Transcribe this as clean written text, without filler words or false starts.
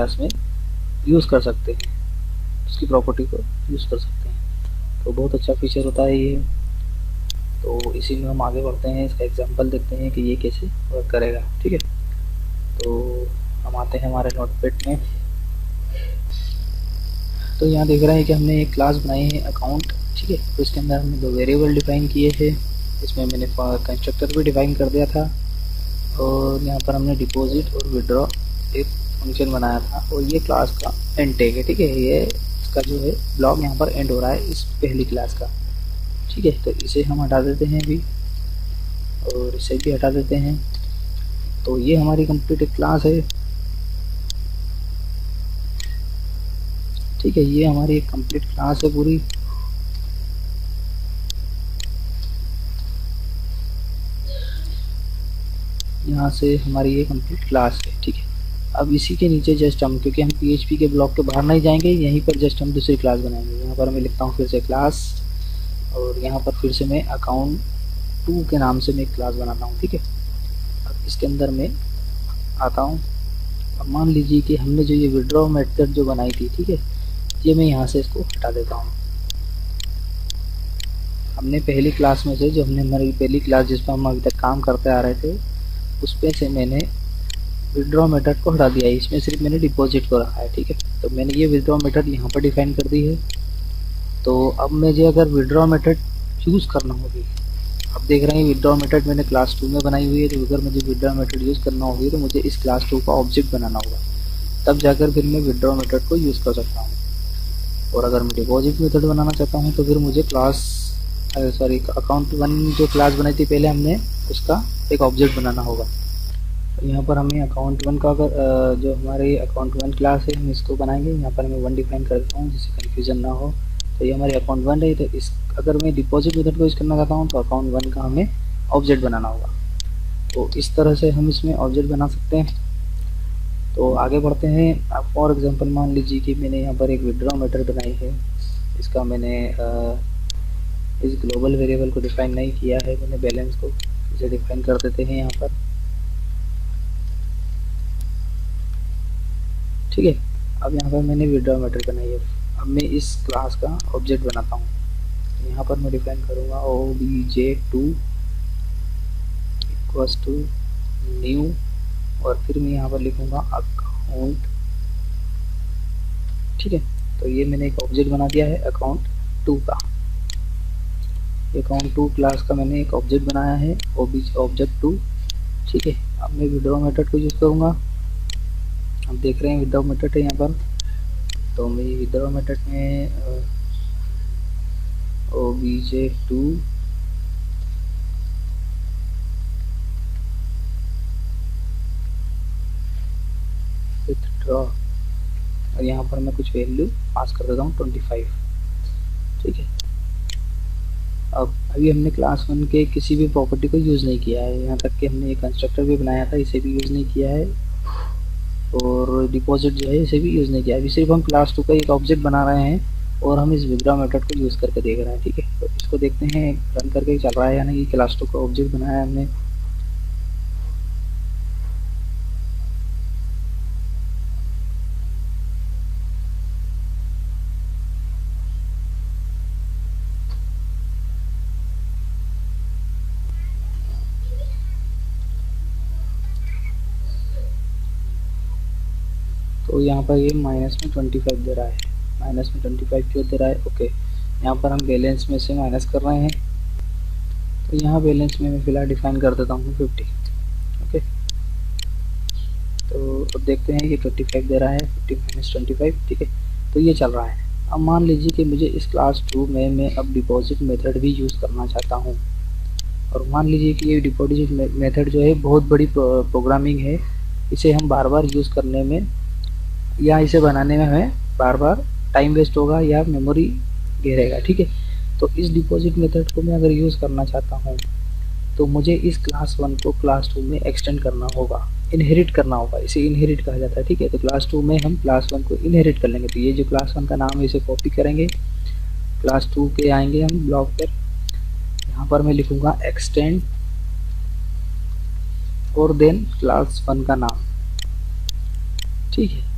Class में use कर सकते हैं, उसकी प्रॉपर्टी को यूज़ कर सकते हैं। तो बहुत अच्छा फीचर होता है ये। तो इसी में हम आगे बढ़ते हैं, इसका एग्जांपल देखते हैं कि ये कैसे वर्क करेगा। ठीक है, तो हम आते हैं हमारे नोटपैड में। तो यहाँ देख रहे हैं कि हमने एक क्लास बनाई है अकाउंट। ठीक है, तो इसके अंदर हमने 2 वेरिएबल डिफाइन किए थे, इसमें मैंने कंस्ट्रक्टर भी डिफाइन कर दिया था, और यहाँ पर हमने डिपॉजिट और विड्रॉ एक फंक्शन बनाया था, और ये क्लास का एंड टैग है। ठीक है, ये इसका जो है ब्लॉक यहाँ पर एंड हो रहा है इस पहली क्लास का। ठीक है, तो इसे हम हटा देते हैं अभी, और इसे भी हटा देते हैं। तो ये हमारी कंप्लीट एक क्लास है। ठीक है, ये हमारी एक कंप्लीट क्लास है पूरी। यहाँ से हमारी ये कंप्लीट क्लास है। ठीक है, अब इसी के नीचे जस्ट हम, क्योंकि हम PHP के ब्लॉक के बाहर नहीं जाएंगे, यहीं पर जस्ट हम दूसरी क्लास बनाएंगे। यहाँ पर मैं लिखता हूँ फिर से क्लास, और यहाँ पर फिर से मैं अकाउंट 2 के नाम से मैं एक क्लास बनाता हूँ। ठीक है, अब इसके अंदर मैं आता हूँ। अब मान लीजिए कि हमने जो ये विड्रॉ मेथड जो बनाई थी, ठीक है, ये मैं यहाँ से इसको हटा देता हूँ। हमने पहली क्लास में से, जो हमने हमारी पहली क्लास जिस पर हम अभी तक काम करते आ रहे थे, उस पे से मैंने विड्रॉ मेथड को हटा दिया है। इसमें सिर्फ मैंने डिपॉजिट को रखा है। ठीक है, तो मैंने ये विड्रॉ मेथड यहाँ पर डिफाइन कर दी है। तो अब मुझे अगर विड्रॉ मेथड यूज़ करना होगी, अब देख रहे हैं विड्रॉ मेथड मैंने क्लास 2 में बनाई हुई है, तो अगर मुझे विड्रॉ मेथड यूज़ करना होगी तो मुझे इस क्लास 2 का ऑब्जेक्ट बनाना होगा, तब जाकर फिर मैं विड्रॉ मेथड को यूज़ कर सकता हूँ। और अगर मैं डिपॉजिट मेथड बनाना चाहता हूँ तो फिर मुझे अकाउंट 1 जो क्लास बनाई थी पहले हमने, उसका एक ऑब्जेक्ट बनाना होगा। तो यहाँ पर हमें अकाउंट 1 का अगर जो हमारी अकाउंट 1 क्लास है हम इसको बनाएंगे। यहाँ पर मैं 1 डिफाइन कर देता हूँ जिससे कन्फ्यूजन ना हो। तो ये हमारे अकाउंट 1 है, तो इस अगर मैं डिपॉजिट मेथड को यूज़ करना चाहता हूँ तो अकाउंट 1 का हमें ऑब्जेक्ट बनाना होगा। तो इस तरह से हम इसमें ऑब्जेक्ट बना सकते हैं। तो आगे बढ़ते हैं। अब फॉर एग्जांपल मान लीजिए कि मैंने यहाँ पर एक विड्रॉ मेथड बनाई है, इसका मैंने इस ग्लोबल वेरिएबल को डिफाइन नहीं किया है, मैंने बैलेंस को इसे डिफाइन कर देते हैं यहाँ पर। ठीक है, अब यहाँ पर मैंने विड्रॉ मेथड बनाई है। अब मैं इस क्लास का ऑब्जेक्ट बनाता हूँ। यहाँ पर मैं डिफाइन करूँगा obj2 इक्वल्स टू न्यू, और फिर मैं यहाँ पर लिखूँगा अकाउंट। ठीक है, तो ये मैंने एक ऑब्जेक्ट बना दिया है अकाउंट 2 का। अकाउंट 2 क्लास का मैंने एक ऑब्जेक्ट बनाया है ऑब्जेक्ट 2। ठीक है, अब मैं विड्रॉ मेथड को यूज़ करूँगा। आप देख रहे हैं विड्रॉ मेथड है यहाँ पर, तो मैं विड्रॉ मेथड में obj2 विथड्रॉ, और यहाँ पर मैं कुछ वैल्यू पास कर देता हूँ 25। ठीक है, अब अभी हमने क्लास 1 के किसी भी प्रॉपर्टी को यूज़ नहीं किया है, यहाँ तक कि हमने एक कंस्ट्रक्टर भी बनाया था, इसे भी यूज़ नहीं किया है, और डिपॉजिट जो है इसे भी यूज़ नहीं किया। अभी सिर्फ हम क्लास 2 का एक ऑब्जेक्ट बना रहे हैं, और हम इस विड्रॉ मेथड को यूज़ करके देख रहे हैं। ठीक है, तो इसको देखते हैं रन करके चल रहा है या नहीं। क्लास 2 का ऑब्जेक्ट बनाया है हमने। तो यहाँ पर ये माइनस में 25 दे रहा है। माइनस में 25 क्यों दे रहा है? ओके, यहाँ पर हम बैलेंस में से माइनस कर रहे हैं, तो यहाँ बैलेंस में मैं फिलहाल डिफाइन कर देता हूँ 50। ओके, तो अब देखते हैं ये 25 दे रहा है, 50 माइनस 25। ठीक है, तो ये चल रहा है। अब मान लीजिए कि मुझे इस क्लास 2 में मैं अब डिपॉजिट मेथड भी यूज़ करना चाहता हूँ, और मान लीजिए कि ये डिपॉजिट मेथड जो है बहुत बड़ी प्रोग्रामिंग है, इसे हम बार बार यूज़ करने में या इसे बनाने में हमें बार बार टाइम वेस्ट होगा या मेमोरी घेरेगा। ठीक है, तो इस डिपॉजिट मेथड को मैं अगर यूज़ करना चाहता हूँ तो मुझे इस क्लास 1 को क्लास 2 में एक्सटेंड करना होगा, इनहेरिट करना होगा। इसे इनहेरिट कहा जाता है। ठीक है, तो क्लास 2 में हम क्लास 1 को इनहेरिट कर लेंगे। तो ये जो क्लास 1 का नाम है इसे कॉपी करेंगे, क्लास 2 के आएंगे हम ब्लॉक पर, यहाँ पर मैं लिखूँगा एक्सटेंड और देन क्लास 1 का नाम। ठीक है,